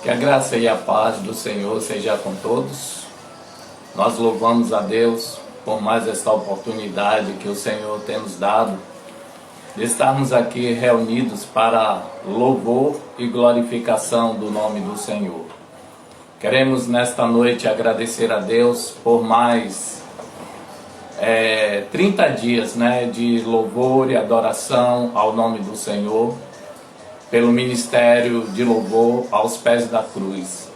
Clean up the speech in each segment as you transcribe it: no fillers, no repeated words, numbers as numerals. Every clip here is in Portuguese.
Que a graça e a paz do Senhor seja com todos. Nós louvamos a Deus por mais esta oportunidade que o Senhor tem nos dado de estarmos aqui reunidos para louvor e glorificação do nome do Senhor. Queremos nesta noite agradecer a Deus por mais 30 dias de louvor e adoração ao nome do Senhor, pelo ministério de louvor aos pés da cruz.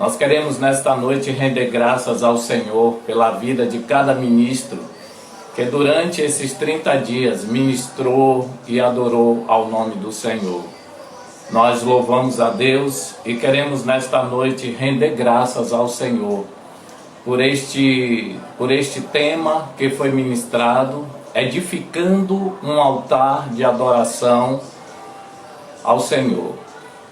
Nós queremos nesta noite render graças ao Senhor pela vida de cada ministro que durante esses 30 dias ministrou e adorou ao nome do Senhor. Nós louvamos a Deus e queremos nesta noite render graças ao Senhor por este tema que foi ministrado, edificando um altar de adoração ao Senhor.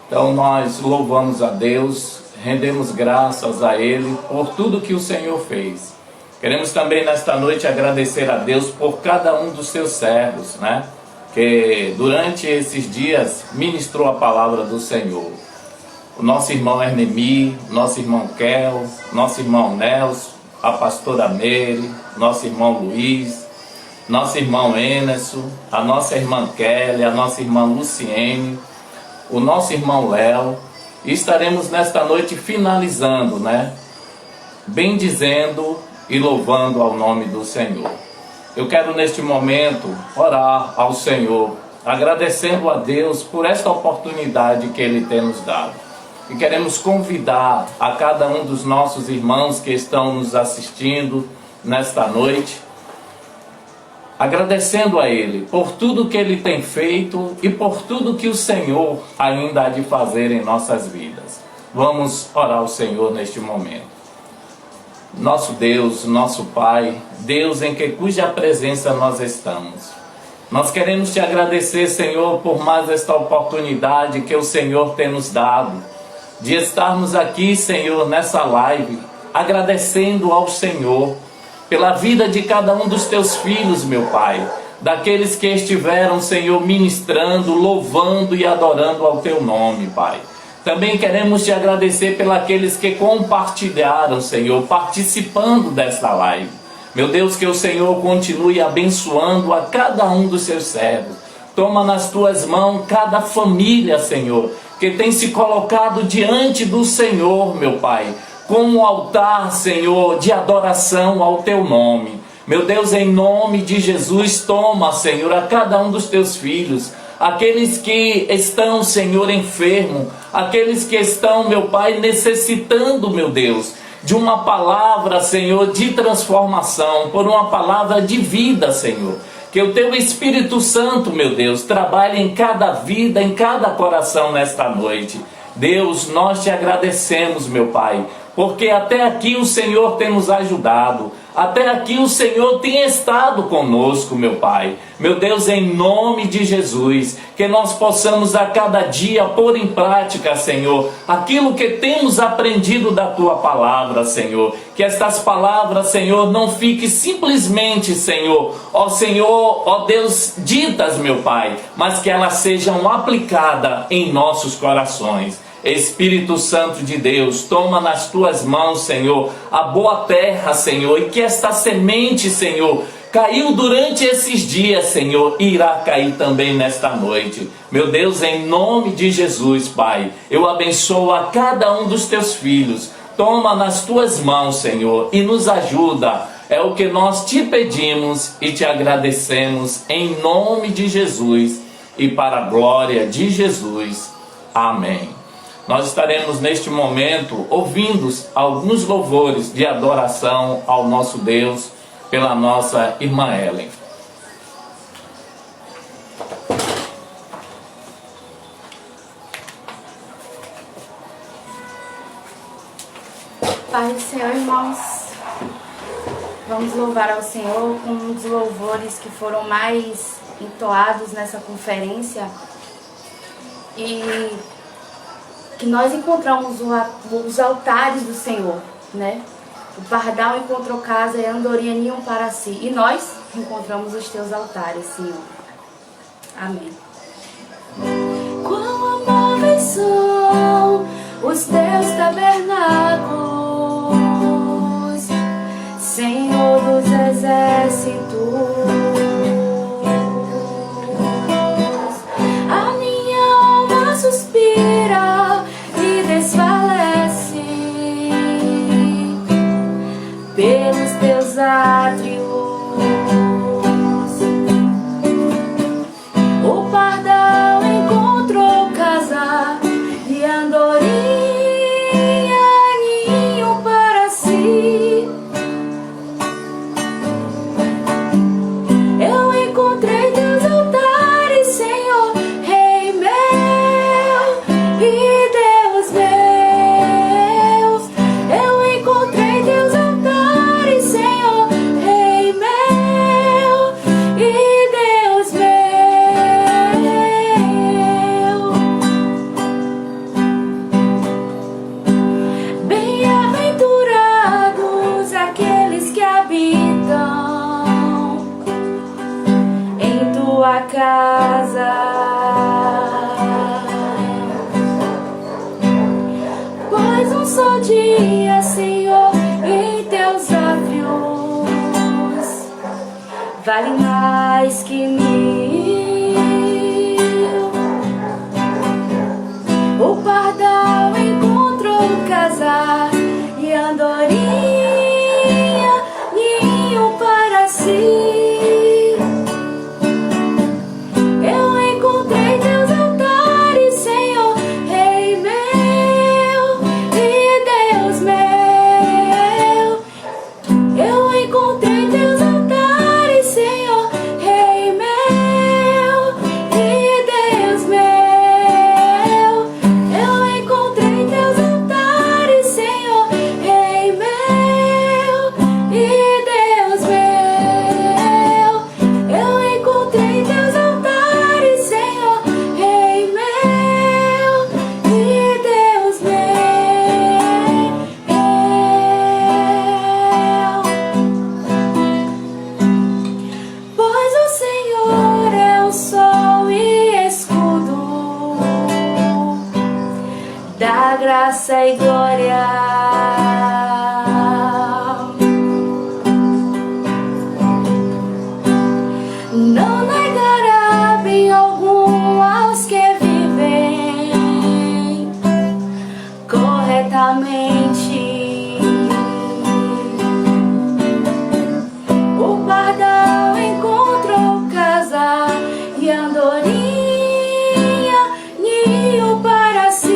Então nós louvamos a Deus, rendemos graças a Ele por tudo que o Senhor fez. Queremos também nesta noite agradecer a Deus por cada um dos seus servos, que durante esses dias ministrou a palavra do Senhor. O nosso irmão Ernemi, nosso irmão Kel, nosso irmão Nelson, a pastora Mary, nosso irmão Luiz, nosso irmão Emerson, a nossa irmã Kelly, a nossa irmã Luciene, o nosso irmão Léo, e estaremos nesta noite finalizando, bendizendo e louvando ao nome do Senhor. Eu quero neste momento orar ao Senhor, agradecendo a Deus por esta oportunidade que Ele tem nos dado. E queremos convidar a cada um dos nossos irmãos que estão nos assistindo nesta noite, agradecendo a Ele por tudo que Ele tem feito e por tudo que o Senhor ainda há de fazer em nossas vidas. Vamos orar ao Senhor neste momento. Nosso Deus, nosso Pai, Deus em cuja presença nós estamos. Nós queremos te agradecer, Senhor, por mais esta oportunidade que o Senhor tem nos dado, de estarmos aqui, Senhor, nessa live, agradecendo ao Senhor pela vida de cada um dos teus filhos, meu Pai, daqueles que estiveram, Senhor, ministrando, louvando e adorando ao teu nome, Pai. Também queremos te agradecer pelos que compartilharam, Senhor, participando desta live. Meu Deus, que o Senhor continue abençoando a cada um dos seus servos. Toma nas tuas mãos cada família, Senhor, que tem se colocado diante do Senhor, meu Pai, como um altar, Senhor, de adoração ao teu nome. Meu Deus, em nome de Jesus, toma, Senhor, a cada um dos teus filhos, aqueles que estão, Senhor, enfermos, aqueles que estão, meu Pai, necessitando, meu Deus, de uma palavra, Senhor, de transformação, por uma palavra de vida, Senhor. Que o teu Espírito Santo, meu Deus, trabalhe em cada vida, em cada coração nesta noite. Deus, nós te agradecemos, meu Pai, porque até aqui o Senhor tem nos ajudado, até aqui o Senhor tem estado conosco, meu Pai. Meu Deus, em nome de Jesus, que nós possamos a cada dia pôr em prática, Senhor, aquilo que temos aprendido da Tua palavra, Senhor. Que estas palavras, Senhor, não fiquem simplesmente, Senhor, ó Deus, ditas, meu Pai, mas que elas sejam aplicadas em nossos corações. Espírito Santo de Deus, toma nas tuas mãos, Senhor, a boa terra, Senhor, e que esta semente, Senhor, caiu durante esses dias, Senhor, e irá cair também nesta noite. Meu Deus, em nome de Jesus, Pai, eu abençoo a cada um dos teus filhos. Toma nas tuas mãos, Senhor, e nos ajuda. É o que nós te pedimos e te agradecemos em nome de Jesus e para a glória de Jesus. Amém. Nós estaremos neste momento ouvindo alguns louvores de adoração ao nosso Deus pela nossa irmã Ellen. Pai do Senhor, irmãos, vamos louvar ao Senhor com um dos louvores que foram mais entoados nessa conferência e que nós encontramos os altares do Senhor, O pardal encontrou casa e a andorinha ninho para si, e nós encontramos os teus altares, Senhor. Amém. Quão amáveis são os os teus tabernáculos, Senhor dos exércitos. A minha alma suspira e desfalece pelos teus átrios. O pardal encontrou casa e andorinha ninho para si. Eu encontrei teus altares, Senhor, Rei meu e Deus meu. Eu encontrei teus altares, Senhor, Rei meu e Deus meu. Bem-aventurados aqueles que habitam em tua casa, pois um só dia, Senhor, em teus átrios vale mais que 1000. O pardal encontrou casa e andorinha ninho para si. Eu encontrei teus altares, Senhor, Rei meu e Deus meu. Eu encontrei teus altares, Senhor, Rei meu e Deus meu. Eu encontrei teus altares, Senhor, Rei meu e Deus meu. Eu encontrei teus altares, Senhor, Rei meu e Deus meu. Pois o Senhor é o sol e escudo da graça e glória. Não negará bem algum aos que vivem corretamente. O pardal encontrou casa e andorinha ninho para si.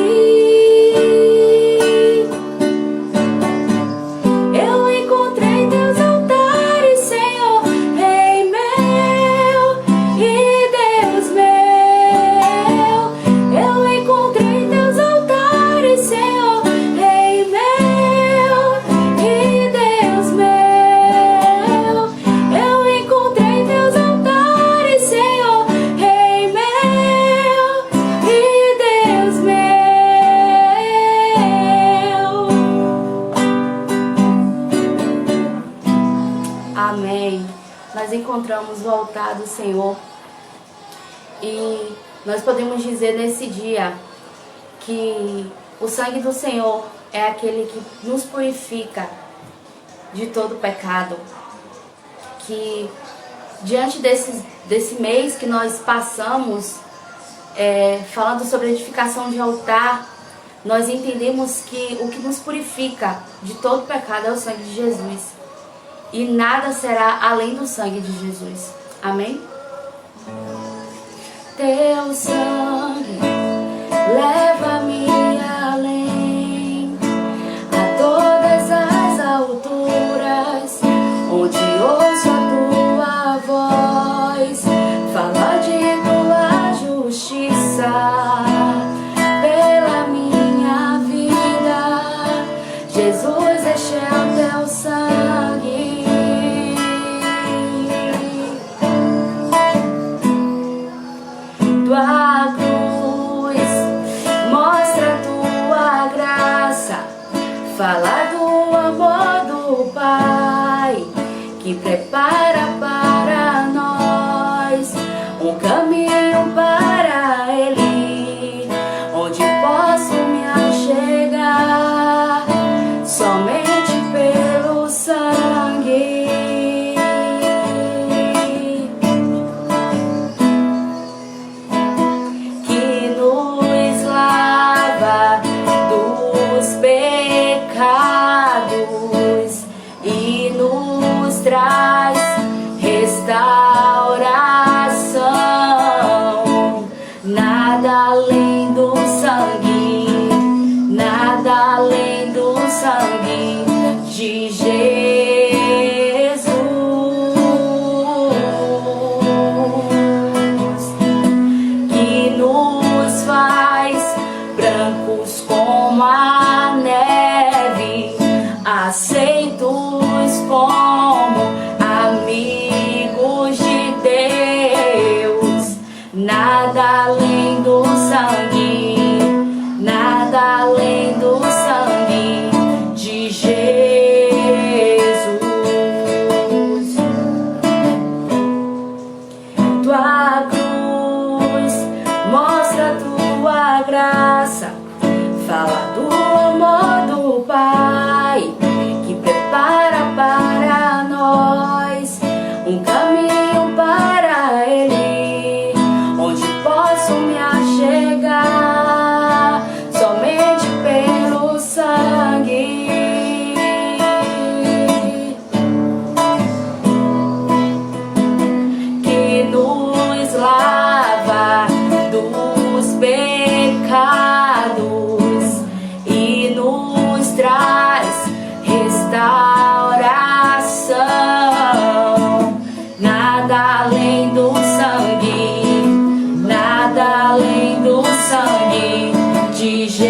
Eu encontrei teus altares, Senhor, Rei meu e Deus meu. Eu encontrei teus altares, Senhor, Rei meu e Deus meu. Eu encontrei teus altares, Senhor, Rei meu e Deus meu. Amém. Nós encontramos o altar do Senhor e nós podemos dizer nesse dia que o sangue do Senhor é aquele que nos purifica de todo pecado. Que diante desse mês que nós passamos falando sobre edificação de altar, nós entendemos que o que nos purifica de todo pecado é o sangue de Jesus. E nada será além do sangue de Jesus. Amém? Teu sangue leva-me além, a todas as alturas, onde ouço a tua voz, fala de tua justiça pela minha vida. Jesus, este é o teu sangue. Tua cruz mostra tua graça, fala do amor do Pai, que prepara para nós um caminho para Ele, onde posso me achegar. traz restauração. Nada além do sangue, nada além do sangue de Jesus, que nos faz brancos como a neve, aceitos como amigos de Deus. Nada além do sangue, nada além do sangue de Jesus. Tua cruz mostra tua graça, fala do amor do Pai, que prepara para nós um caminho para Ele, onde posso me achegar somente pelo sangue. Que nos lava dos pecados e nos traz restauração. Nada além do sangue, nada além do sangue de Jesus,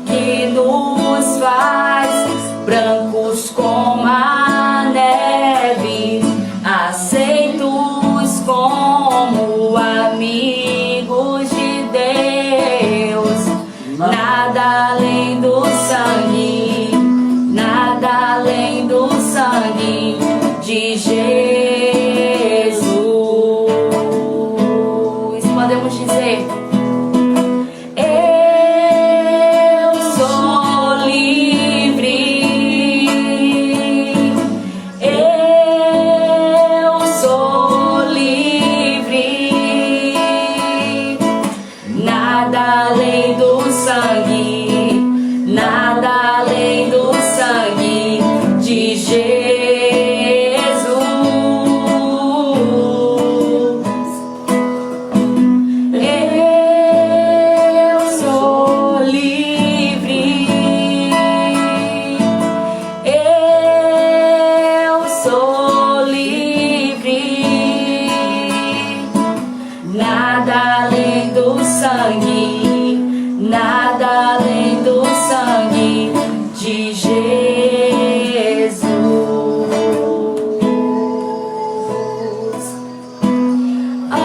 que nos faz brancos como a neve, aceitos como amigos de Deus. Nada além do sangue, nada além do sangue de Jesus. Podemos dizer: eu sou livre, eu sou livre. Nada além do sangue, nada além do sangue de Jesus. Eu sou livre, eu sou livre. Nada além do sangue, nada além do sangue de Jesus. Algo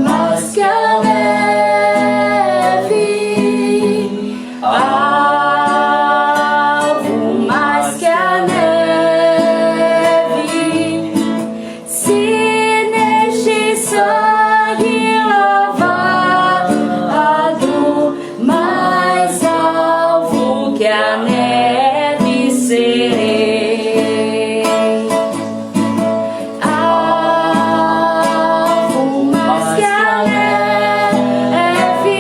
mais que a neve, algo mais que a neve. Se neste sangue lavado, mais alvo que a neve serei. Alvo mais que a neve,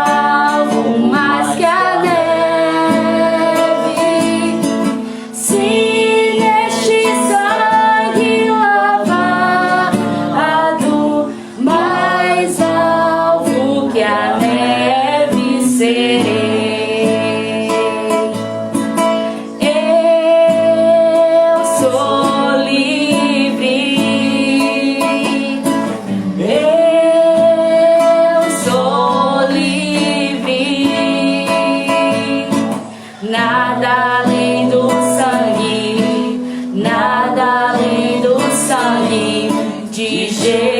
alvo mais que a neve. Se neste sangue lavado, mais alvo que a neve serei. Eu sou livre, eu sou livre. Nada além do sangue, nada além do sangue de Jesus.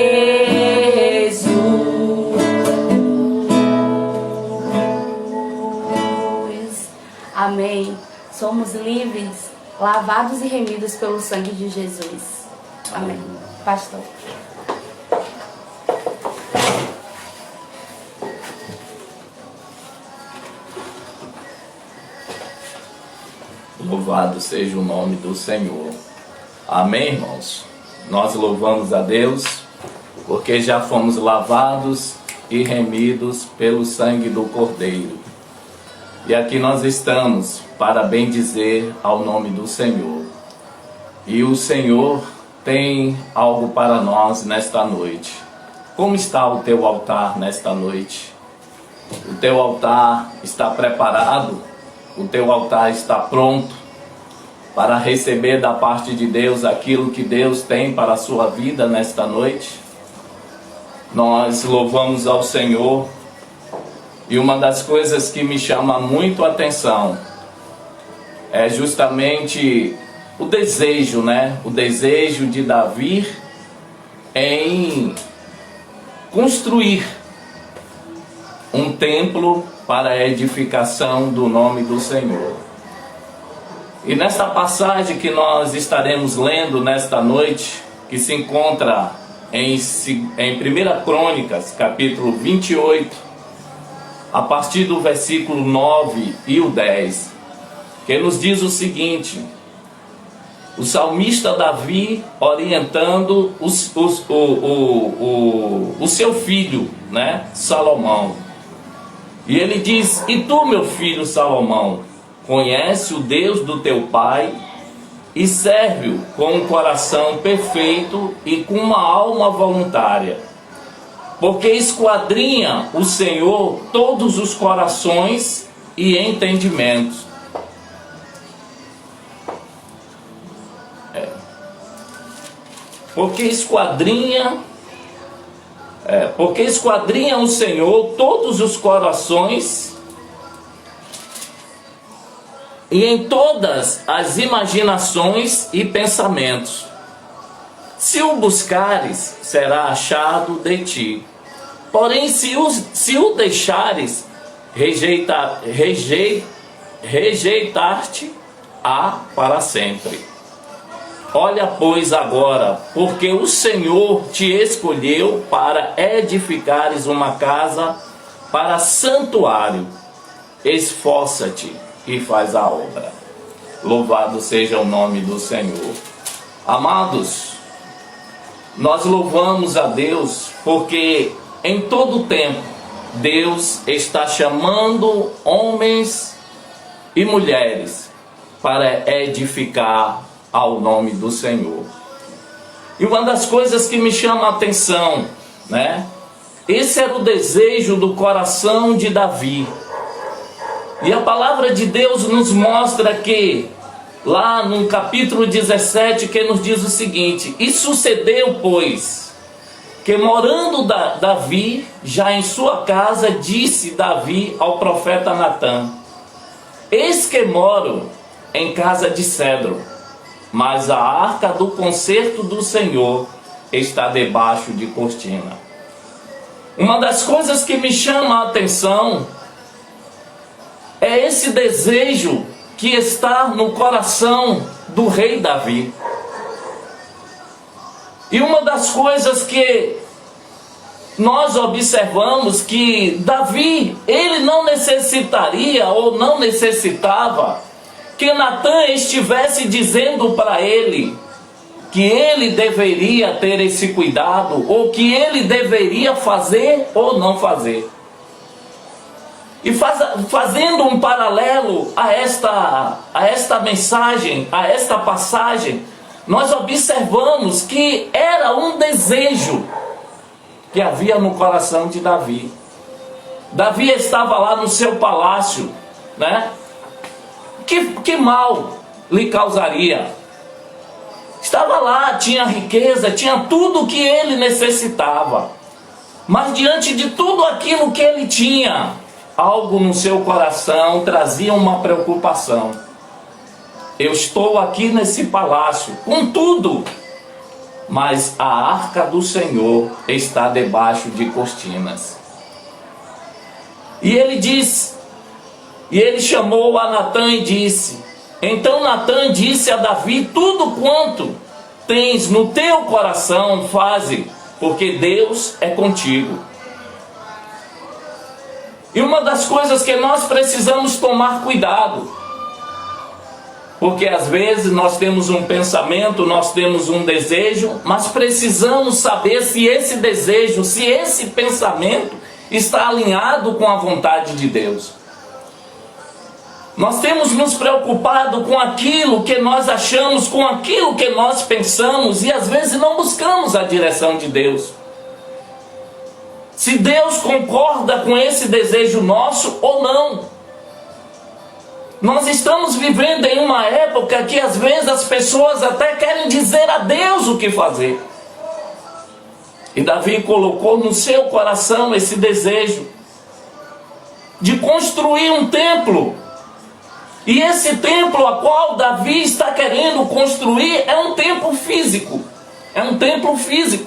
Amém. Somos livres, lavados e remidos pelo sangue de Jesus. Amém. Pastor. Louvado seja o nome do Senhor. Amém, irmãos? Nós louvamos a Deus porque já fomos lavados e remidos pelo sangue do Cordeiro. E aqui nós estamos para bendizer ao nome do Senhor. E o Senhor tem algo para nós nesta noite. Como está o teu altar nesta noite? O teu altar está preparado? O teu altar está pronto para receber da parte de Deus aquilo que Deus tem para a sua vida nesta noite? Nós louvamos ao Senhor. E uma das coisas que me chama muito a atenção é justamente o desejo, O desejo de Davi em construir um templo para a edificação do nome do Senhor. E nesta passagem que nós estaremos lendo nesta noite, que se encontra em 1 Crônicas, capítulo 28, a partir do versículo 9 e o 10, que nos diz o seguinte: o salmista Davi orientando o seu filho, Salomão. E ele diz: e tu, meu filho Salomão, conhece o Deus do teu pai e serve-o com um coração perfeito e com uma alma voluntária. Porque esquadrinha o Senhor todos os corações e entendimentos. Porque esquadrinha o Senhor todos os corações e em todas as imaginações e pensamentos. Se o buscares, será achado de ti. Porém, se o deixares, rejeitar-te-á para sempre. Olha, pois, agora, porque o Senhor te escolheu para edificares uma casa para santuário. Esforça-te e faz a obra. Louvado seja o nome do Senhor. Amados, nós louvamos a Deus porque em todo tempo Deus está chamando homens e mulheres para edificar ao nome do Senhor. E uma das coisas que me chama a atenção, esse era o desejo do coração de Davi. E a palavra de Deus nos mostra que lá no capítulo 17, que nos diz o seguinte: e sucedeu, pois, que morando Davi já em sua casa, disse Davi ao profeta Natã: eis que moro em casa de cedro, mas a arca do concerto do Senhor está debaixo de cortina. Uma das coisas que me chama a atenção é esse desejo que está no coração do rei Davi. E uma das coisas que nós observamos que Davi, ele não necessitaria ou não necessitava que Natã estivesse dizendo para ele que ele deveria ter esse cuidado, ou que ele deveria fazer ou não fazer. E fazendo um paralelo a esta mensagem, a esta passagem, nós observamos que era um desejo que havia no coração de Davi. Davi estava lá no seu palácio, Que mal lhe causaria? Estava lá, tinha riqueza, tinha tudo o que ele necessitava. Mas diante de tudo aquilo que ele tinha, algo no seu coração trazia uma preocupação. Eu estou aqui nesse palácio com tudo, mas a arca do Senhor está debaixo de cortinas. E ele chamou a Natã e disse: então Natã disse a Davi: tudo quanto tens no teu coração, faze, porque Deus é contigo. E uma das coisas que nós precisamos tomar cuidado Porque às vezes nós temos um pensamento, nós temos um desejo, mas precisamos saber se esse desejo, se esse pensamento está alinhado com a vontade de Deus. Nós temos nos preocupado com aquilo que nós achamos, com aquilo que nós pensamos, e às vezes não buscamos a direção de Deus. Se Deus concorda com esse desejo nosso ou não. Nós estamos vivendo em uma época que às vezes as pessoas até querem dizer a Deus o que fazer. E Davi colocou no seu coração esse desejo de construir um templo. E esse templo a qual Davi está querendo construir é um templo físico. É um templo físico.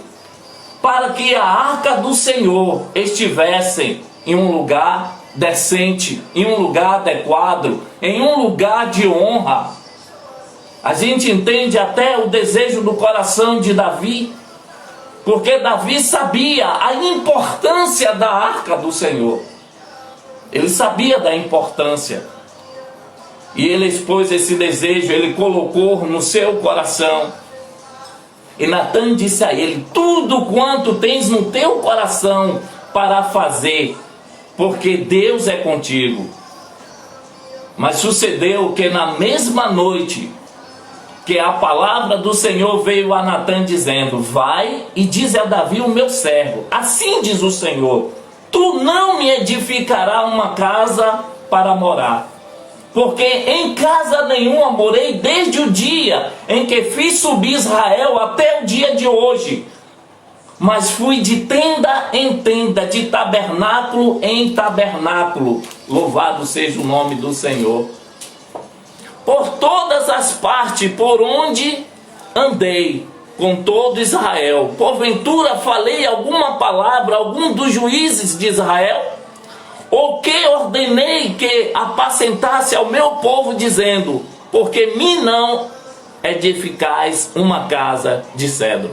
Para que a arca do Senhor estivesse em um lugar decente, em um lugar adequado, em um lugar de honra. A gente entende até o desejo do coração de Davi, porque Davi sabia a importância da arca do Senhor. Ele sabia da importância. E ele expôs esse desejo, ele colocou no seu coração. E Natã disse a ele: tudo quanto tens no teu coração para fazer, porque Deus é contigo. Mas sucedeu que na mesma noite que a palavra do Senhor veio a Natã dizendo: vai e dize a Davi, o meu servo, assim diz o Senhor, tu não me edificarás uma casa para morar, porque em casa nenhuma morei desde o dia em que fiz subir Israel até o dia de hoje. Mas fui de tenda em tenda, de tabernáculo em tabernáculo. Louvado seja o nome do Senhor. Por todas as partes por onde andei, com todo Israel, porventura falei alguma palavra a algum dos juízes de Israel? Ou que ordenei que apacentasse ao meu povo, dizendo: porque me não edificais uma casa de cedro?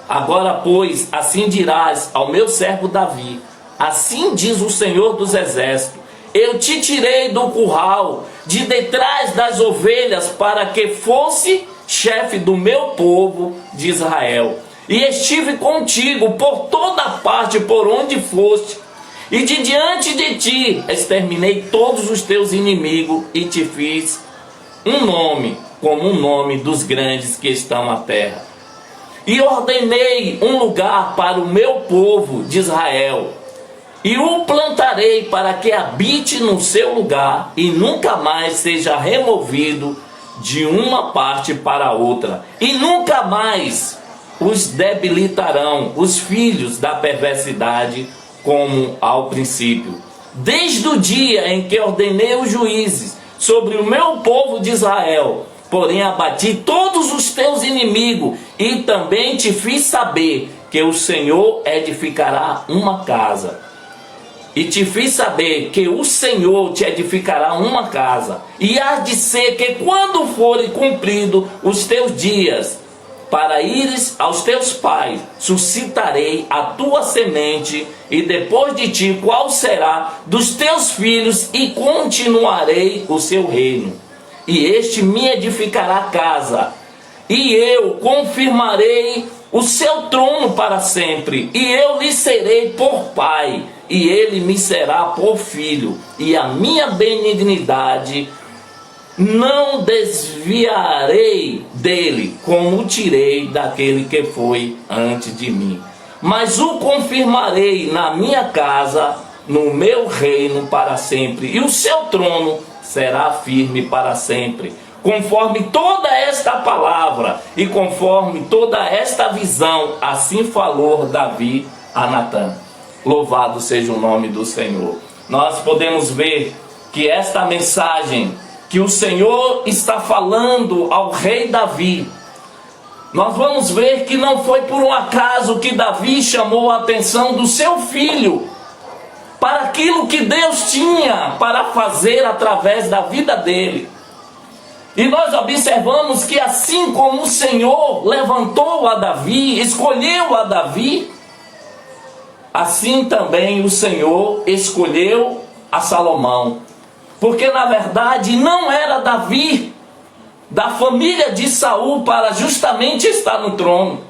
Agora, pois, assim dirás ao meu servo Davi: assim diz o Senhor dos Exércitos, eu te tirei do curral, de detrás das ovelhas, para que fosse chefe do meu povo de Israel. E estive contigo por toda parte por onde foste, e de diante de ti exterminei todos os teus inimigos, e te fiz um nome, como o nome dos grandes que estão na terra. E ordenei um lugar para o meu povo de Israel, e o plantarei para que habite no seu lugar, e nunca mais seja removido de uma parte para outra, e nunca mais os debilitarão os filhos da perversidade, como ao princípio. Desde o dia em que ordenei os juízes sobre o meu povo de Israel, porém abati todos os teus inimigos, e também te fiz saber que o Senhor edificará uma casa. E te fiz saber que o Senhor te edificará uma casa. E há de ser que quando forem cumpridos os teus dias, para ires aos teus pais, suscitarei a tua semente, e depois de ti qual será dos teus filhos, e continuarei o seu reino. E este me edificará casa, e eu confirmarei o seu trono para sempre, e eu lhe serei por pai, e ele me será por filho, e a minha benignidade não desviarei dele, como tirei daquele que foi antes de mim, mas o confirmarei na minha casa, no meu reino para sempre, e o seu trono será firme para sempre. Conforme toda esta palavra e conforme toda esta visão, assim falou Davi a Natã. Louvado seja o nome do Senhor. Nós podemos ver que esta mensagem que o Senhor está falando ao rei Davi, nós vamos ver que não foi por um acaso que Davi chamou a atenção do seu filho para aquilo que Deus tinha para fazer através da vida dele. E nós observamos que assim como o Senhor levantou a Davi, escolheu a Davi, assim também o Senhor escolheu a Salomão. Porque na verdade não era Davi da família de Saul para justamente estar no trono.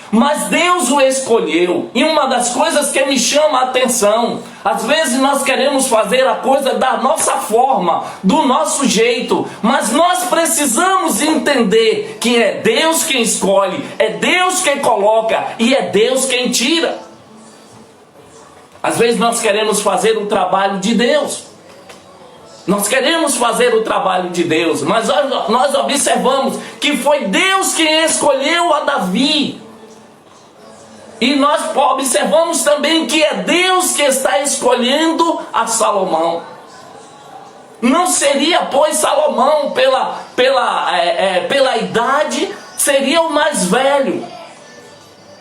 Mas Deus o escolheu. E uma das coisas que me chama a atenção, às vezes nós queremos fazer a coisa da nossa forma, do nosso jeito, mas nós precisamos entender que é Deus quem escolhe, é Deus quem coloca e é Deus quem tira. Às vezes nós queremos fazer o trabalho de Deus. Nós queremos fazer o trabalho de Deus, mas nós observamos que foi Deus quem escolheu a Davi. E nós observamos também que é Deus que está escolhendo a Salomão. Não seria, pois, Salomão, pela idade, seria o mais velho.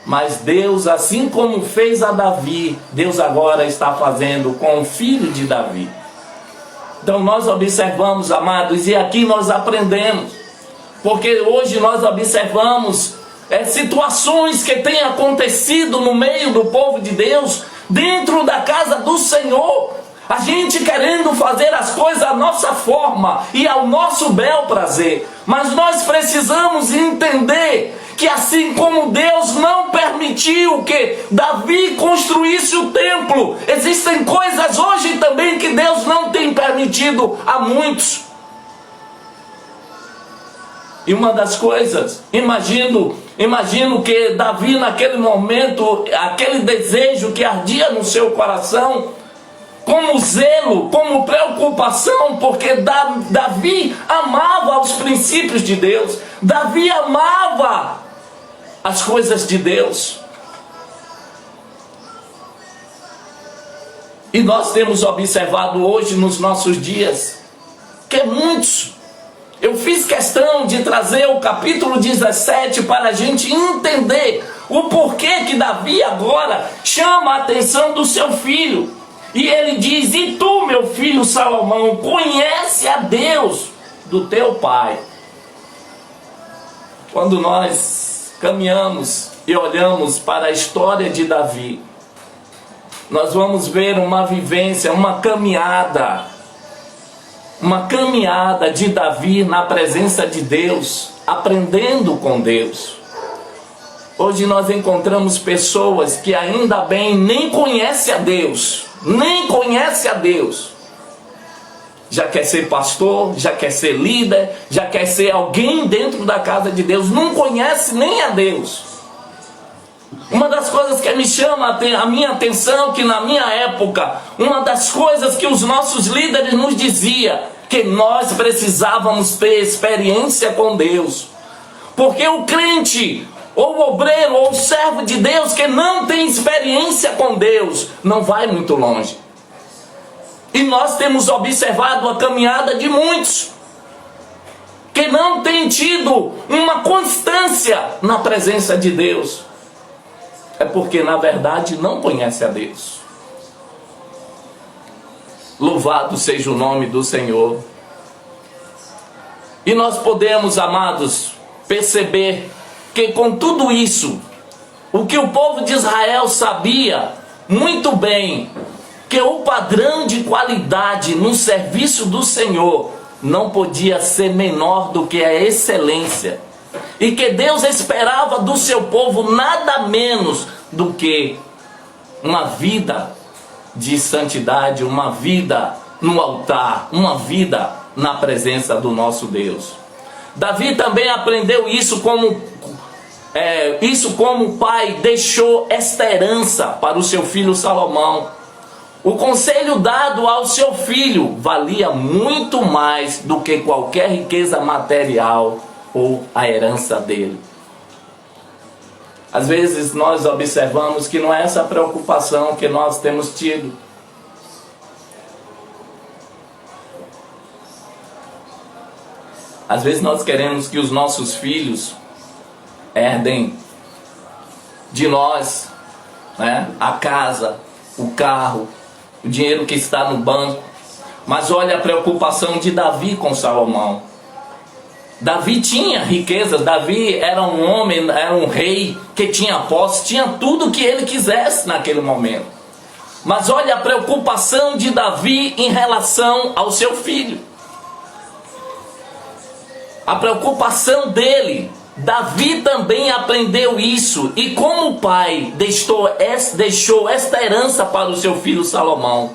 Mas Deus, assim como fez a Davi, Deus agora está fazendo com o filho de Davi. Então nós observamos, amados, e aqui nós aprendemos. Porque hoje nós observamos situações que têm acontecido no meio do povo de Deus, dentro da casa do Senhor. A gente querendo fazer as coisas à nossa forma e ao nosso bel prazer. Mas nós precisamos entender que assim como Deus não permitiu que Davi construísse o templo, existem coisas hoje também que Deus não tem permitido a muitos. E uma das coisas, imagino que Davi naquele momento, aquele desejo que ardia no seu coração, como zelo, como preocupação, porque Davi amava os princípios de Deus, Davi amava as coisas de Deus. E nós temos observado hoje nos nossos dias, que muitos, eu fiz questão de trazer o capítulo 17 para a gente entender o porquê que Davi agora chama a atenção do seu filho. E ele diz: e tu, meu filho Salomão, conhece a Deus do teu pai. Quando nós caminhamos e olhamos para a história de Davi, nós vamos ver uma vivência, uma caminhada de Davi na presença de Deus, aprendendo com Deus. Hoje nós encontramos pessoas que ainda bem nem conhecem a Deus, já quer ser pastor, já quer ser líder, já quer ser alguém dentro da casa de Deus, não conhece nem a Deus. Uma das coisas que me chama a minha atenção, que na minha época, uma das coisas que os nossos líderes nos diziam, que nós precisávamos ter experiência com Deus. Porque o crente, ou o obreiro, ou o servo de Deus, que não tem experiência com Deus, não vai muito longe. E nós temos observado a caminhada de muitos, que não têm tido uma constância na presença de Deus. É porque na verdade não conhece a Deus. Louvado seja o nome do Senhor. E nós podemos, amados, perceber que com tudo isso, o que o povo de Israel sabia muito bem, que o padrão de qualidade no serviço do Senhor não podia ser menor do que a excelência. E que Deus esperava do seu povo nada menos do que uma vida de santidade, uma vida no altar, uma vida na presença do nosso Deus. Davi também aprendeu isso como pai, deixou esta herança para o seu filho Salomão. O conselho dado ao seu filho valia muito mais do que qualquer riqueza material ou a herança dele. Às vezes nós observamos que não é essa preocupação que nós temos tido. Às vezes nós queremos que os nossos filhos herdem de nós, né, a casa, o carro, o dinheiro que está no banco. Mas olha a preocupação de Davi com Salomão. Davi tinha riquezas, Davi era um homem, era um rei que tinha posse, tinha tudo o que ele quisesse naquele momento. Mas olha a preocupação de Davi em relação ao seu filho. a preocupação dele. Davi também aprendeu isso, e como o pai deixou esta herança para o seu filho Salomão,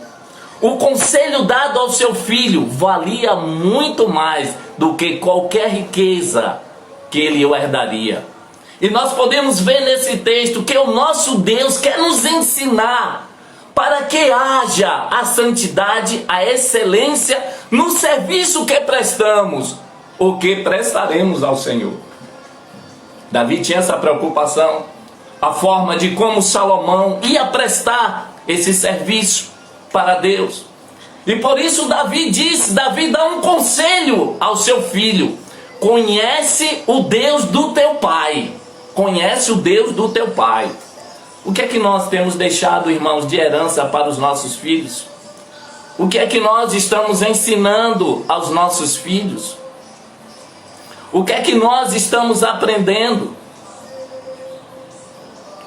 o conselho dado ao seu filho valia muito mais do que qualquer riqueza que ele herdaria. E nós podemos ver nesse texto que o nosso Deus quer nos ensinar para que haja a santidade, a excelência no serviço que prestamos, ou que prestaremos ao Senhor. Davi tinha essa preocupação, a forma de como Salomão ia prestar esse serviço para Deus. E por isso Davi dá um conselho ao seu filho: conhece o Deus do teu pai. Conhece o Deus do teu pai. O que é que nós temos deixado, irmãos, de herança para os nossos filhos? O que é que nós estamos ensinando aos nossos filhos? O que é que nós estamos aprendendo?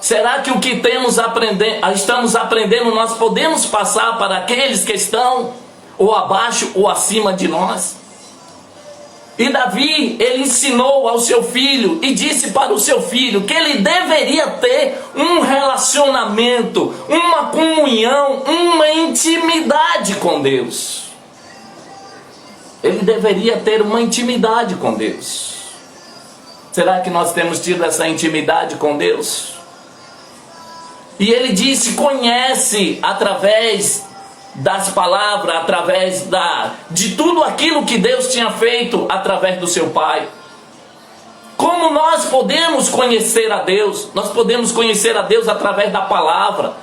Será que o que estamos aprendendo nós podemos passar para aqueles que estão ou abaixo ou acima de nós? E Davi, ele ensinou ao seu filho e disse para o seu filho que ele deveria ter um relacionamento, uma comunhão, uma intimidade com Deus. Ele deveria ter uma intimidade com Deus. Será que nós temos tido essa intimidade com Deus? E ele disse: conhece através das palavras, através de tudo aquilo que Deus tinha feito através do seu pai. Como nós podemos conhecer a Deus? Nós podemos conhecer a Deus através da palavra.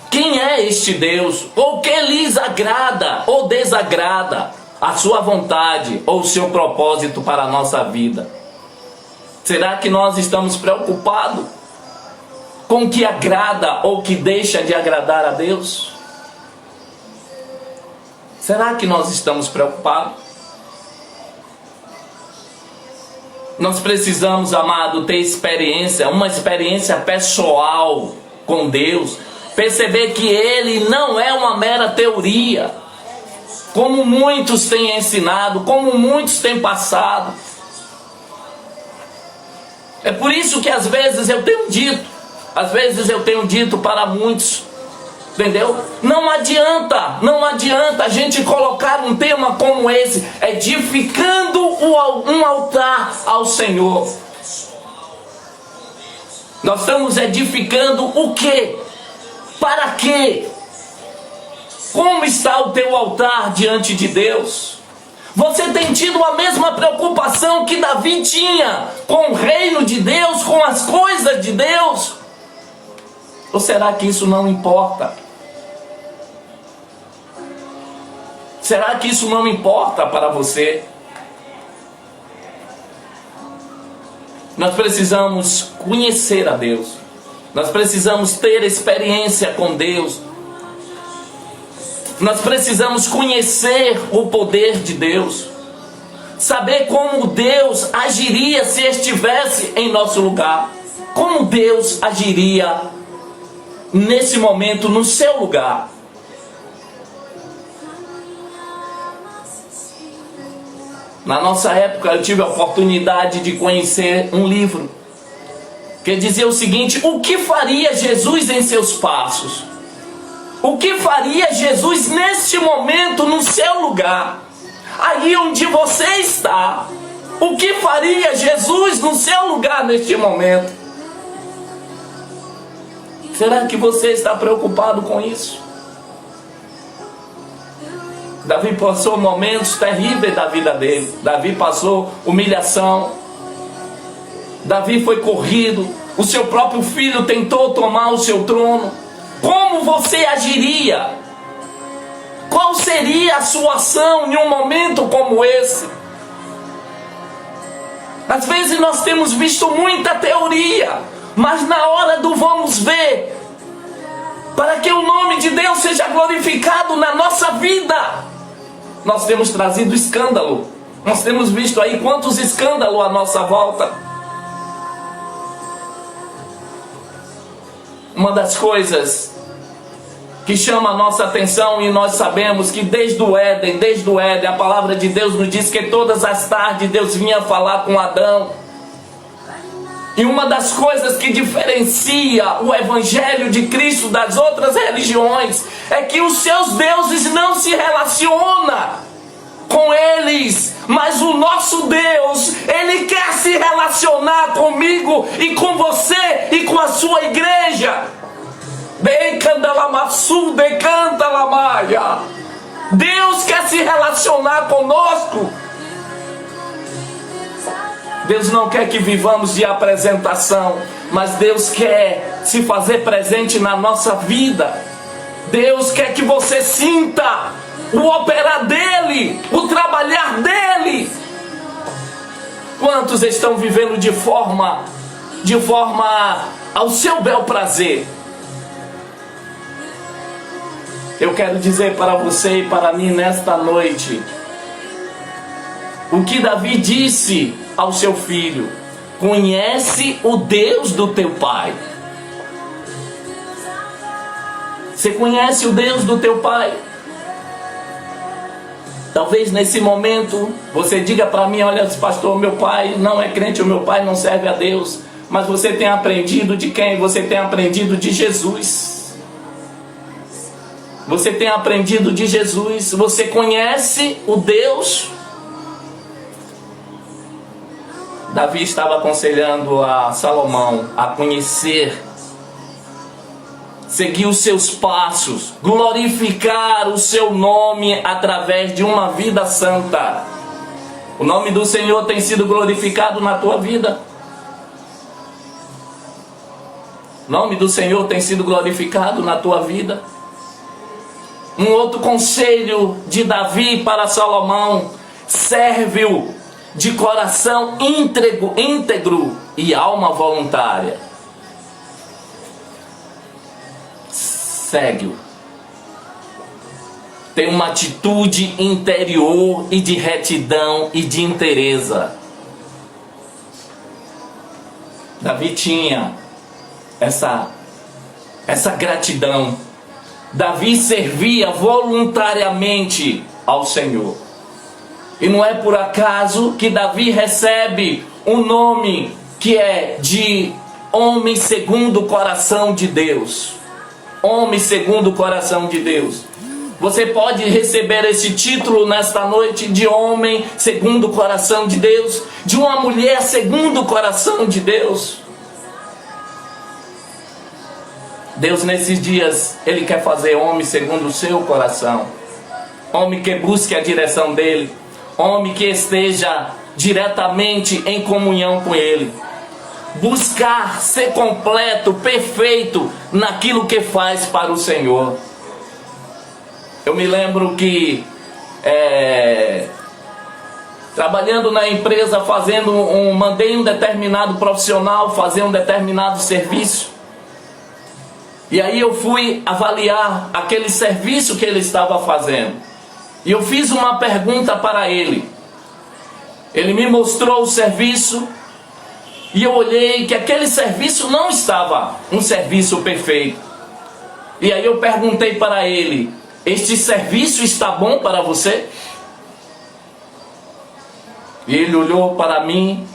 Quem é este Deus? O que lhes agrada ou desagrada? A sua vontade ou o seu propósito para a nossa vida? Será que nós estamos preocupados com o que agrada ou que deixa de agradar a Deus? Será que nós estamos preocupados? Nós precisamos, amado, ter uma experiência pessoal com Deus. Perceber que Ele não é uma mera teoria, como muitos têm ensinado, como muitos têm passado. É por isso que às vezes eu tenho dito para muitos, entendeu? Não adianta a gente colocar um tema como esse, edificando um altar ao Senhor. Nós estamos edificando o quê? Para quê? Como está o teu altar diante de Deus? Você tem tido a mesma preocupação que Davi tinha com o reino de Deus, com as coisas de Deus? Ou será que isso não importa? Será que isso não importa para você? Nós precisamos conhecer a Deus. Nós precisamos ter experiência com Deus. Nós precisamos conhecer o poder de Deus. Saber como Deus agiria se estivesse em nosso lugar. Como Deus agiria nesse momento no seu lugar. Na nossa época eu tive a oportunidade de conhecer um livro que dizia o seguinte: o que faria Jesus em seus passos? O que faria Jesus neste momento no seu lugar? Aí onde você está. O que faria Jesus no seu lugar neste momento? Será que você está preocupado com isso? Davi passou momentos terríveis da vida dele. Davi passou humilhação. Davi foi corrido. O seu próprio filho tentou tomar o seu trono. Como você agiria? Qual seria a sua ação em um momento como esse? Às vezes nós temos visto muita teoria, mas na hora do vamos ver, para que o nome de Deus seja glorificado na nossa vida, nós temos trazido escândalo. Nós temos visto aí quantos escândalos à nossa volta. Uma das coisas que chama a nossa atenção, e nós sabemos que desde o Éden, a palavra de Deus nos diz que todas as tardes Deus vinha falar com Adão. E uma das coisas que diferencia o Evangelho de Cristo das outras religiões é que os seus deuses não se relacionam com eles, mas o nosso Deus, Ele quer se relacionar comigo e com você e com a sua igreja. Deus quer se relacionar conosco. Deus não quer que vivamos de apresentação, mas Deus quer se fazer presente na nossa vida. Deus quer que você sinta o operar dEle, o trabalhar dEle. Quantos estão vivendo de forma ao seu bel prazer? Eu quero dizer para você e para mim nesta noite o que Davi disse ao seu filho: conhece o Deus do teu pai. Você conhece o Deus do teu pai? Talvez nesse momento você diga para mim: olha, pastor, meu pai não é crente, o meu pai não serve a Deus. Mas você tem aprendido de quem? Você tem aprendido de Jesus. Você tem aprendido de Jesus. Você conhece o Deus. Davi estava aconselhando a Salomão a conhecer, seguir os seus passos, glorificar o seu nome através de uma vida santa. O nome do Senhor tem sido glorificado na tua vida? O nome do Senhor tem sido glorificado na tua vida? Um outro conselho de Davi para Salomão: serve-o de coração íntegro e alma voluntária. Segue-o. Tem uma atitude interior e de retidão e de inteireza. Davi tinha essa gratidão. Davi servia voluntariamente ao Senhor. E não é por acaso que Davi recebe um nome que é de homem segundo o coração de Deus. Homem segundo o coração de Deus. Você pode receber esse título nesta noite de homem segundo o coração de Deus, de uma mulher segundo o coração de Deus. Deus nesses dias, Ele quer fazer homem segundo o seu coração. Homem que busque a direção dEle. Homem que esteja diretamente em comunhão com Ele. Buscar ser completo, perfeito naquilo que faz para o Senhor. Eu me lembro que trabalhando na empresa, mandei um determinado profissional fazer um determinado serviço. E aí eu fui avaliar aquele serviço que ele estava fazendo. E eu fiz uma pergunta para ele. Ele me mostrou o serviço. E eu olhei que aquele serviço não estava um serviço perfeito. E aí eu perguntei para ele: este serviço está bom para você? E ele olhou para mim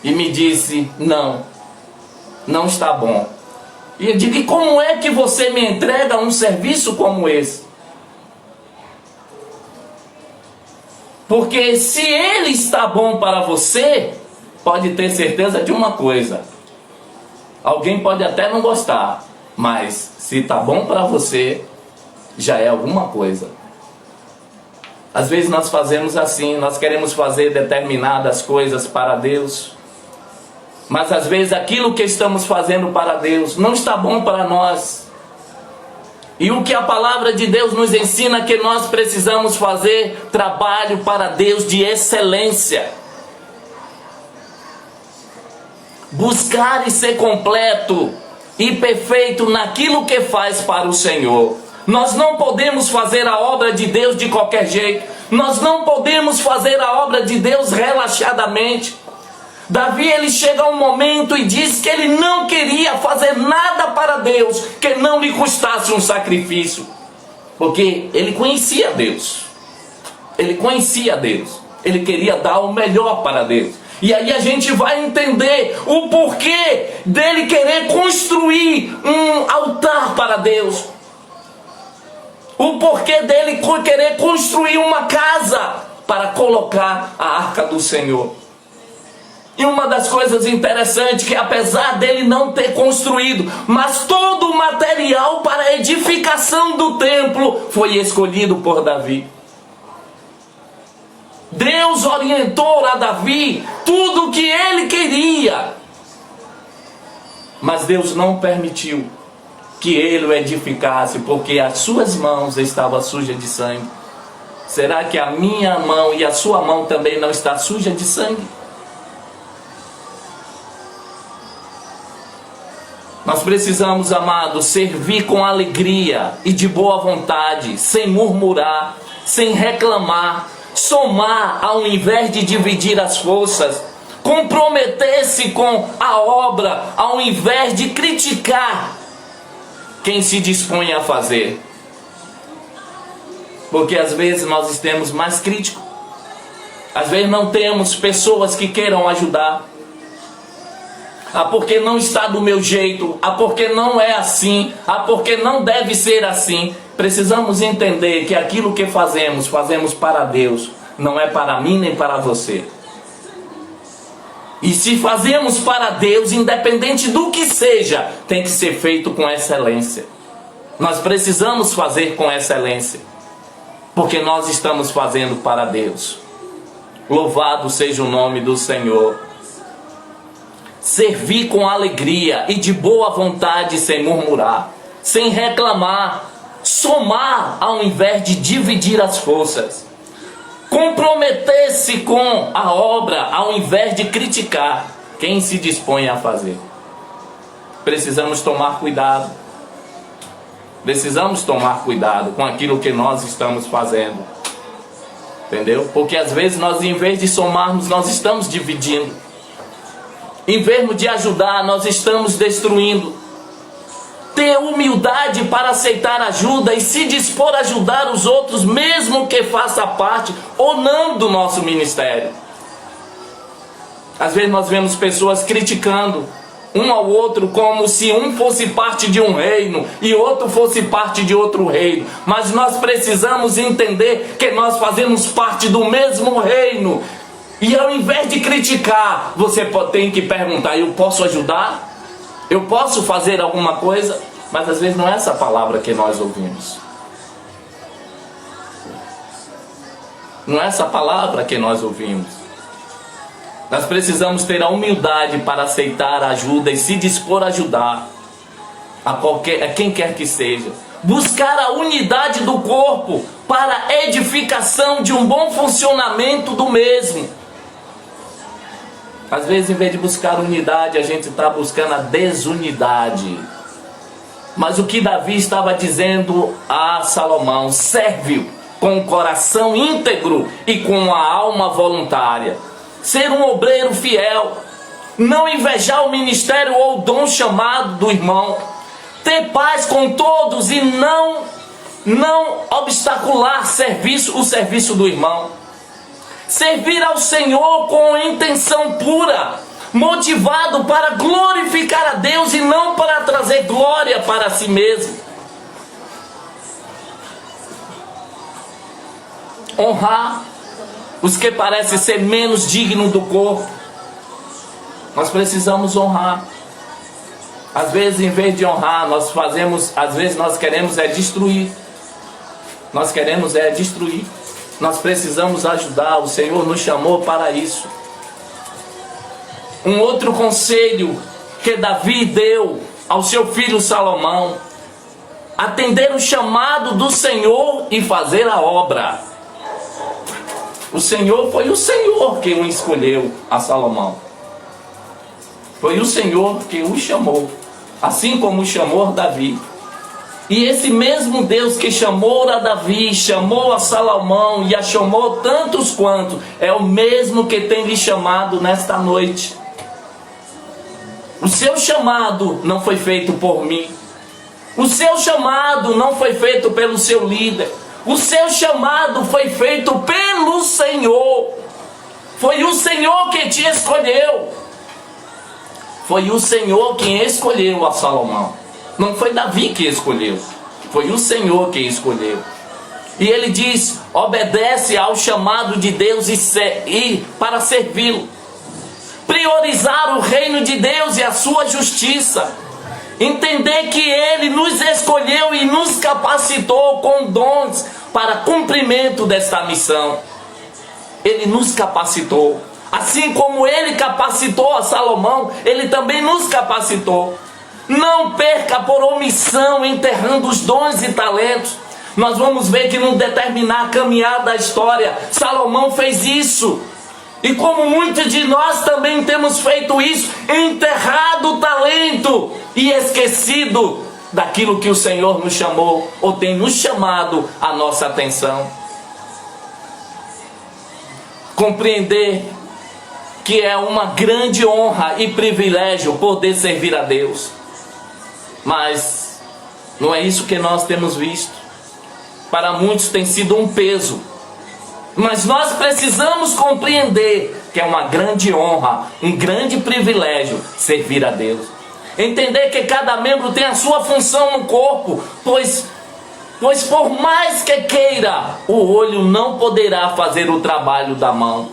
e me disse: não está bom. E eu digo: e como é que você me entrega um serviço como esse? Porque se ele está bom para você, pode ter certeza de uma coisa: alguém pode até não gostar, mas se está bom para você, já é alguma coisa. Às vezes nós fazemos assim, nós queremos fazer determinadas coisas para Deus, mas às vezes aquilo que estamos fazendo para Deus não está bom para nós. E o que a palavra de Deus nos ensina é que nós precisamos fazer trabalho para Deus de excelência. Buscar e ser completo e perfeito naquilo que faz para o Senhor. Nós não podemos fazer a obra de Deus de qualquer jeito. Nós não podemos fazer a obra de Deus relaxadamente. Davi, ele chega a um momento e diz que ele não queria fazer nada para Deus que não lhe custasse um sacrifício. Porque ele conhecia Deus. Ele conhecia Deus. Ele queria dar o melhor para Deus. E aí a gente vai entender o porquê dele querer construir um altar para Deus. O porquê dele querer construir uma casa para colocar a arca do Senhor. E uma das coisas interessantes que apesar dele não ter construído, mas todo o material para a edificação do templo foi escolhido por Davi. Deus orientou a Davi tudo o que ele queria. Mas Deus não permitiu que ele o edificasse, porque as suas mãos estavam sujas de sangue. Será que a minha mão e a sua mão também não está suja de sangue? Nós precisamos, amados, servir com alegria e de boa vontade, sem murmurar, sem reclamar, somar ao invés de dividir as forças, comprometer-se com a obra ao invés de criticar quem se dispõe a fazer. Porque às vezes nós temos mais críticos, às vezes não temos pessoas que queiram ajudar. Porque não está do meu jeito, porque não é assim, porque não deve ser assim. Precisamos entender que aquilo que fazemos para Deus, não é para mim nem para você. E se fazemos para Deus, independente do que seja, tem que ser feito com excelência. Nós precisamos fazer com excelência, porque nós estamos fazendo para Deus. Louvado seja o nome do Senhor. Servir com alegria e de boa vontade, sem murmurar, sem reclamar, somar ao invés de dividir as forças, comprometer-se com a obra ao invés de criticar quem se dispõe a fazer. Precisamos tomar cuidado. Precisamos tomar cuidado com aquilo que nós estamos fazendo. Entendeu? Porque às vezes nós, em vez de somarmos, nós estamos dividindo. Em vez de ajudar, nós estamos destruindo. Ter humildade para aceitar ajuda e se dispor a ajudar os outros, mesmo que faça parte ou não do nosso ministério. Às vezes nós vemos pessoas criticando um ao outro como se um fosse parte de um reino e outro fosse parte de outro reino. Mas nós precisamos entender que nós fazemos parte do mesmo reino. E ao invés de criticar, você tem que perguntar: eu posso ajudar? Eu posso fazer alguma coisa? Mas às vezes não é essa palavra que nós ouvimos. Não é essa palavra que nós ouvimos. Nós precisamos ter a humildade para aceitar a ajuda e se dispor a ajudar a quem quer que seja. Buscar a unidade do corpo para a edificação de um bom funcionamento do mesmo. Às vezes, em vez de buscar unidade, a gente está buscando a desunidade. Mas o que Davi estava dizendo a Salomão: serve com o coração íntegro e com a alma voluntária. Ser um obreiro fiel. Não invejar o ministério ou o dom chamado do irmão. Ter paz com todos e não obstacular o serviço do irmão. Servir ao Senhor com intenção pura, motivado para glorificar a Deus e não para trazer glória para si mesmo. Honrar os que parecem ser menos dignos do corpo. Nós precisamos honrar. Às vezes, em vez de honrar, às vezes nós queremos destruir. Nós queremos destruir. Nós precisamos ajudar. O Senhor nos chamou para isso. Um outro conselho que Davi deu ao seu filho Salomão: atender o chamado do Senhor e fazer a obra. O Senhor foi o Senhor que o escolheu a Salomão. Foi o Senhor que o chamou, assim como chamou Davi. E esse mesmo Deus que chamou a Davi, chamou a Salomão e a chamou tantos quanto, é o mesmo que tem lhe chamado nesta noite. O seu chamado não foi feito por mim. O seu chamado não foi feito pelo seu líder. O seu chamado foi feito pelo Senhor. Foi o Senhor que te escolheu. Foi o Senhor quem escolheu a Salomão. Não foi Davi que escolheu. Foi o Senhor quem escolheu. E ele diz: obedece ao chamado de Deus e para servi-lo. Priorizar o reino de Deus e a sua justiça. Entender que Ele nos escolheu e nos capacitou com dons para cumprimento desta missão. Ele nos capacitou. Assim como Ele capacitou a Salomão, Ele também nos capacitou. Não perca por omissão enterrando os dons e talentos. Nós vamos ver que num determinado caminhar da história, Salomão fez isso. E como muitos de nós também temos feito isso, enterrado o talento e esquecido daquilo que o Senhor nos chamou, ou tem nos chamado a nossa atenção. Compreender que é uma grande honra e privilégio poder servir a Deus. Mas não é isso que nós temos visto. Para muitos tem sido um peso. Mas nós precisamos compreender que é uma grande honra, um grande privilégio servir a Deus. Entender que cada membro tem a sua função no corpo, pois por mais que queira, o olho não poderá fazer o trabalho da mão.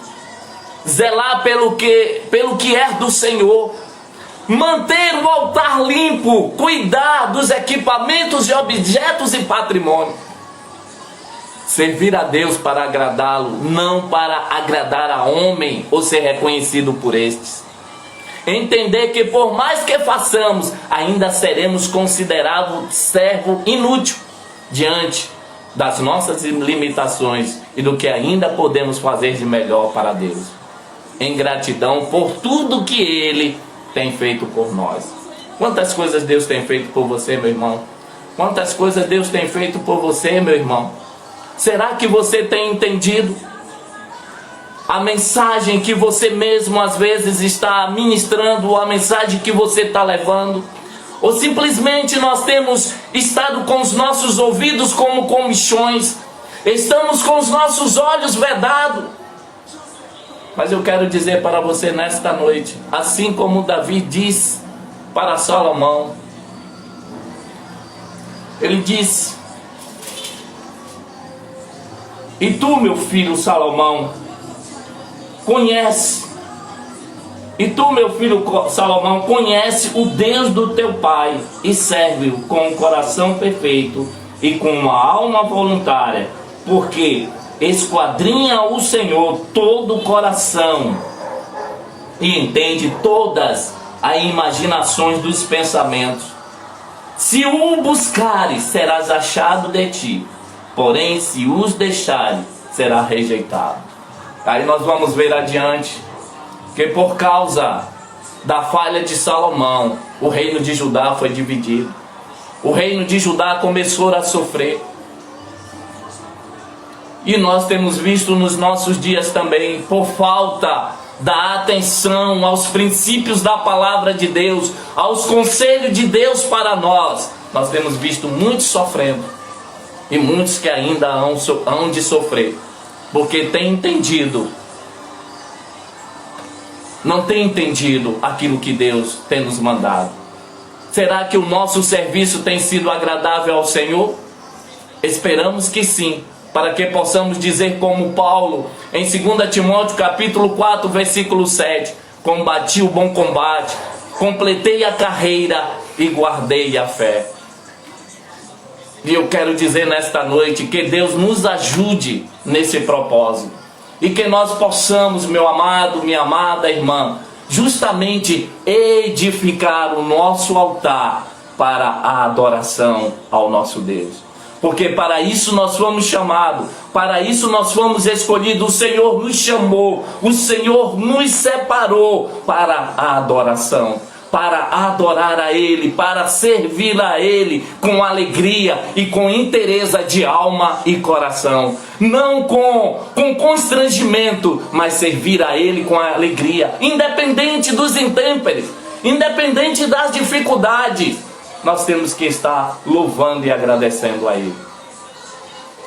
Zelar pelo que é do Senhor, manter o altar limpo, cuidar dos equipamentos e objetos e patrimônio. Servir a Deus para agradá-lo, não para agradar a homem ou ser reconhecido por estes. Entender que por mais que façamos, ainda seremos considerados servo inútil diante das nossas limitações e do que ainda podemos fazer de melhor para Deus. Em gratidão por tudo que Ele tem feito por nós. Quantas coisas Deus tem feito por você, meu irmão? Quantas coisas Deus tem feito por você, meu irmão? Será que você tem entendido a mensagem que você mesmo às vezes está ministrando, a mensagem que você está levando? Ou simplesmente nós temos estado com os nossos ouvidos como comichões, estamos com os nossos olhos vedados? Mas eu quero dizer para você nesta noite, assim como Davi diz para Salomão, ele disse: e tu, meu filho Salomão, conhece o Deus do teu pai e serve-o com um coração perfeito e com uma alma voluntária, porque esquadrinha o Senhor todo o coração e entende todas as imaginações dos pensamentos. Se o buscares, serás achado de ti, porém se os deixares, será rejeitado. Aí nós vamos ver adiante que por causa da falha de Salomão, o reino de Judá foi dividido. O reino de Judá começou a sofrer. E nós temos visto nos nossos dias também, por falta da atenção aos princípios da palavra de Deus, aos conselhos de Deus para nós, nós temos visto muitos sofrendo. E muitos que ainda hão de sofrer, porque têm entendido, não têm entendido aquilo que Deus tem nos mandado. Será que o nosso serviço tem sido agradável ao Senhor? Esperamos que sim, para que possamos dizer como Paulo, em 2 Timóteo capítulo 4, versículo 7, combati o bom combate, completei a carreira e guardei a fé. E eu quero dizer nesta noite que Deus nos ajude nesse propósito. E que nós possamos, meu amado, minha amada irmã, justamente edificar o nosso altar para a adoração ao nosso Deus. Porque para isso nós fomos chamados, para isso nós fomos escolhidos. O Senhor nos chamou, o Senhor nos separou para a adoração, para adorar a Ele, para servir a Ele com alegria e com inteireza de alma e coração. Não com constrangimento, mas servir a Ele com alegria, independente dos intempéries, independente das dificuldades. nós temos que estar louvando e agradecendo a Ele.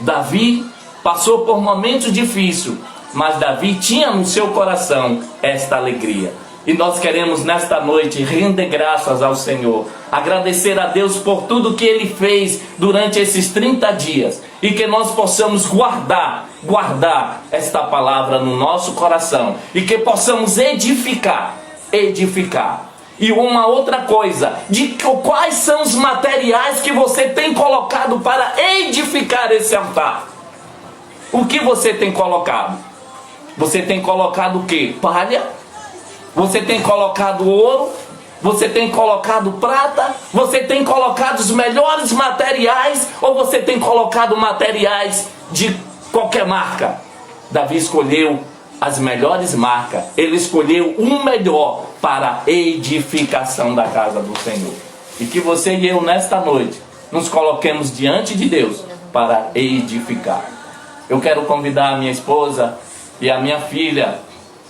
Davi passou por momentos difíceis, mas Davi tinha no seu coração esta alegria. E nós queremos nesta noite render graças ao Senhor, agradecer a Deus por tudo que Ele fez durante esses 30 dias, e que nós possamos guardar esta palavra no nosso coração, e que possamos edificar. E uma outra coisa, quais são os materiais que você tem colocado para edificar esse altar? O que você tem colocado? Você tem colocado o quê? Palha? Você tem colocado ouro? Você tem colocado prata? Você tem colocado os melhores materiais? Ou você tem colocado materiais de qualquer marca? Davi escolheu as melhores marcas. Ele escolheu o melhor para a edificação da casa do Senhor. E que você e eu nesta noite nos coloquemos diante de Deus para edificar. Eu quero convidar a minha esposa e a minha filha,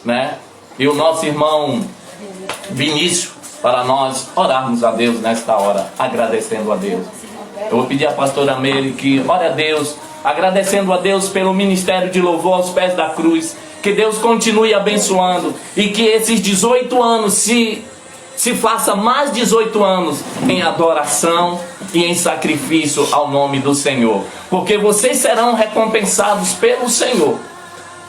né? E o nosso irmão Vinícius, para nós orarmos a Deus nesta hora, agradecendo a Deus. Eu vou pedir à pastora Meire que ore a Deus, agradecendo a Deus pelo ministério de louvor aos pés da cruz. Que Deus continue abençoando e que esses 18 anos se faça mais 18 anos em adoração e em sacrifício ao nome do Senhor. Porque vocês serão recompensados pelo Senhor.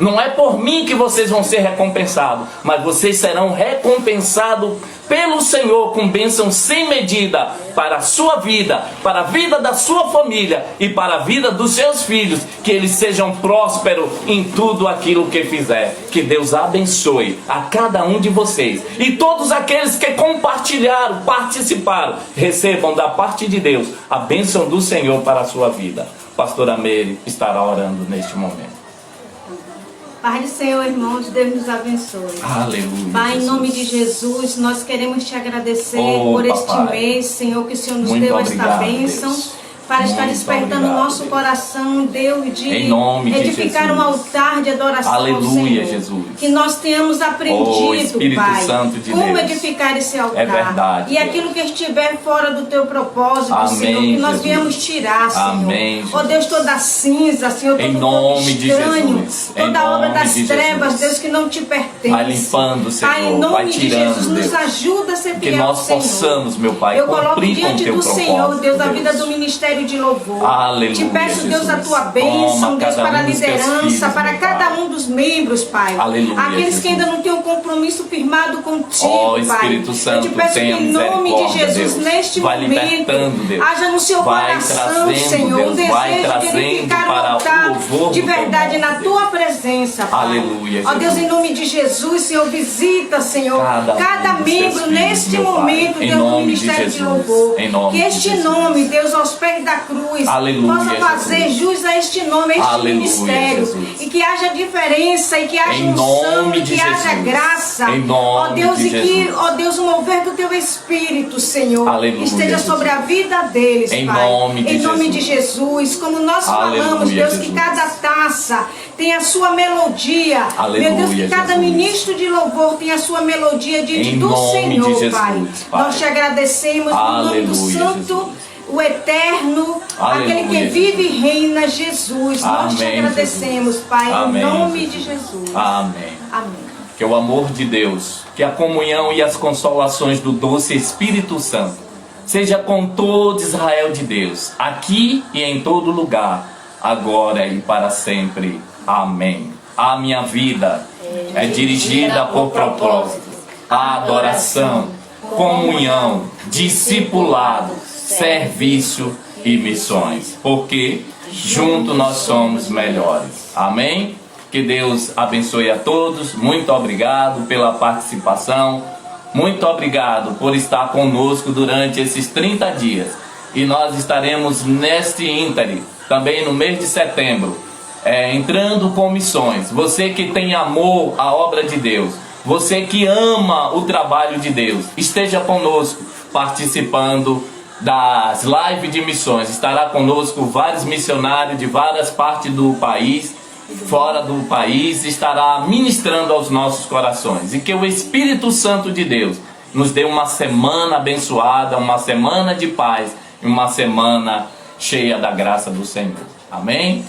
Não é por mim que vocês vão ser recompensados, mas vocês serão recompensados pelo Senhor com bênção sem medida para a sua vida, para a vida da sua família e para a vida dos seus filhos. Que eles sejam prósperos em tudo aquilo que fizer. Que Deus abençoe a cada um de vocês. E todos aqueles que compartilharam, participaram, recebam da parte de Deus a bênção do Senhor para a sua vida. Pastora Meire estará orando neste momento. Pai do Senhor, irmãos, Deus nos abençoe. Aleluia. Pai, Jesus. em nome de Jesus, nós queremos te agradecer Papai. por este mês, Senhor, que o Senhor nos Muito deu obrigado, esta bênção. Deus. Para estar Muito despertando o obrigado, nosso Deus. coração, Deus, de Em nome de edificar Jesus. um altar de adoração Aleluia, ao Senhor. Jesus. Que nós tenhamos aprendido, Espírito Pai, Santo de como Deus. edificar esse altar. É verdade, E Deus. aquilo que estiver fora do teu propósito, Amém, Senhor, que nós Jesus. viemos tirar, Senhor. Amém, Ó Deus, toda cinza, Senhor, todo Em corpo nome de estranho, Jesus. Em toda obra nome das de trevas, Jesus. Deus, que não te pertence. Vai limpando, Senhor. Pai, em Vai nome de tirando, Jesus, nos Deus. ajuda a ser Que fiel, nós Senhor. possamos, meu Pai, Eu coloco cumprir com o diante teu do propósito, Senhor, Deus, a Deus. vida do ministério de louvor. Aleluia, Te peço, Deus, a Jesus. tua bênção, Toma Deus, cada para a um dos teus liderança, filhos, para meu cada Pai. um dos membros, Pai. Aleluia, Aqueles Jesus. que ainda não têm um compromisso firmado contigo, Ó, Pai. Espírito Santo, Eu te peço que tenha em nome de misericórdia, Jesus, Deus. neste Vai momento, libertando, Deus. haja no seu Vai coração, trazendo, Senhor, um Deus. Vai desejo de trazendo edificar um para o altar louvor de do teu verdade nome, na Deus. tua presença, Pai. Aleluia, Ó Deus, Jesus. em nome de Jesus, Senhor, visita, Senhor, Cada cada um dos teus membro filhos, neste meu Pai. momento, Em Deus, do nome de ministério de Jesus. louvor. Em nome Que de este Jesus. nome, Deus, aos pés da cruz, Aleluia, possa fazer Jesus. jus a este nome, a este Aleluia, ministério. Jesus. E que haja diferença, e que haja Em unção, nome e de que haja Jesus. graça. Em nome Ó Deus, de e que, Jesus. ó Deus, o mover do teu Espírito, Senhor, Aleluia, esteja Jesus. sobre a vida deles, Em Pai. nome de Em nome Jesus. de Jesus. Como nós Aleluia, falamos, Deus, que Jesus. cada taça tem a sua melodia. Aleluia, Meu Deus, que cada Jesus. ministro de louvor tem a sua melodia diante Em do nome Senhor, de Jesus, Pai. Pai. Nós te agradecemos no nome do Aleluia, Santo, Jesus. o Eterno, Aleluia, aquele que vive e reina, Jesus. Nós te Amém, agradecemos, Jesus. Pai, Amém, em nome Jesus. de Jesus. Amém. Amém. Que o amor de Deus, que a comunhão e as consolações do doce Espírito Santo seja com todo Israel de Deus, aqui e em todo lugar, agora e para sempre. Amém. A minha vida é dirigida por propósito, a adoração, comunhão, discipulado, serviço e missões, porque juntos nós somos melhores. Amém? Que Deus abençoe a todos. Muito obrigado pela participação. Muito obrigado por estar conosco durante esses 30 dias. E nós estaremos neste ínterim, também no mês de setembro, entrando com missões. Você que tem amor à obra de Deus, você que ama o trabalho de Deus, esteja conosco participando das lives de missões. Estará conosco vários missionários de várias partes do país, fora do país, estará ministrando aos nossos corações. E que o Espírito Santo de Deus nos dê uma semana abençoada, uma semana de paz e uma semana cheia da graça do Senhor. Amém?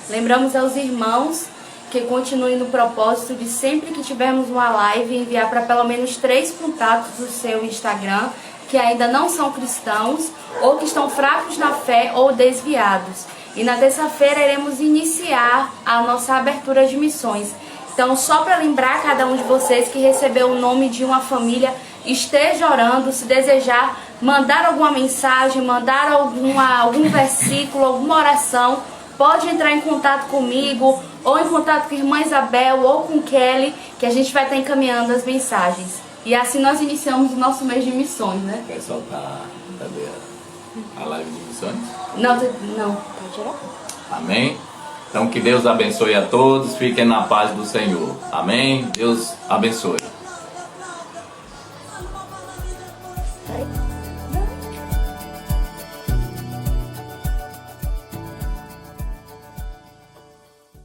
Lembramos aos irmãos que continuem no propósito de sempre que tivermos uma live enviar para pelo menos 3 contatos do seu Instagram que ainda não são cristãos ou que estão fracos na fé ou desviados. E na terça-feira iremos iniciar a nossa abertura de missões. Então, só para lembrar cada um de vocês que recebeu o nome de uma família, esteja orando, se desejar mandar alguma mensagem, mandar algum versículo, alguma oração, pode entrar em contato comigo, ou em contato com a irmã Isabel, ou com Kelly, que a gente vai estar encaminhando as mensagens. E assim nós iniciamos o nosso mês de missões, né? Quer soltar a live de missões? Não, pode tirar. Amém? Então que Deus abençoe a todos, fiquem na paz do Senhor. Amém? Deus abençoe.